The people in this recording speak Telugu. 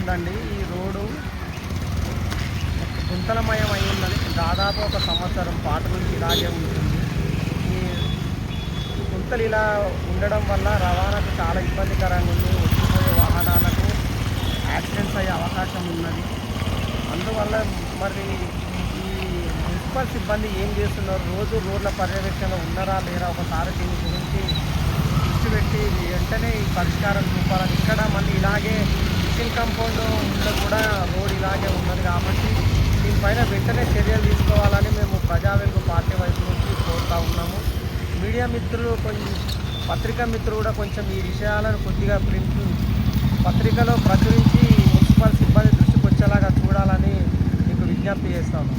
ఉందండి. ఈ రోడ్డు గుంతలమయం అయి ఉన్నది. దాదాపు ఒక సంవత్సరం పాటు నుంచి ఇలాగే ఉంటుంది. ఈ గుంతలు ఇలా ఉండడం వల్ల రవాణాకు చాలా ఇబ్బందికరంగా ఉంది. వచ్చిపోయే వాహనాలకు యాక్సిడెంట్స్ అయ్యే అవకాశం ఉన్నది. అందువల్ల మరి ఈ మున్సిపల్ సిబ్బంది ఏం చేస్తున్నారు, రోజు రోడ్ల పర్యవేక్షణలో ఉన్నారా లేరా, ఒకసారి దీని గురించి దృష్టి పెట్టి వెంటనే ఈ పరిష్కారం చూపాలని. ఇక్కడ మళ్ళీ ఇలాగే మిషన్ కాంపౌండ్ ముందు కూడా రోడ్ ఇలాగే ఉన్నది కాబట్టి దీనిపైన వెంటనే చర్యలు తీసుకోవాలని మేము ప్రజా వెలుగు పార్టీ వైపు నుంచి కోరుతూ ఉన్నాము. మీడియా మిత్రులు కొంచెం, పత్రికా మిత్రులు కూడా కొంచెం ఈ విషయాలను కొద్దిగా పత్రికలో ప్రచురించి మున్సిపల్ సిబ్బంది దృష్టికి వచ్చేలాగా చూడాలని మీకు విజ్ఞప్తి చేస్తాము.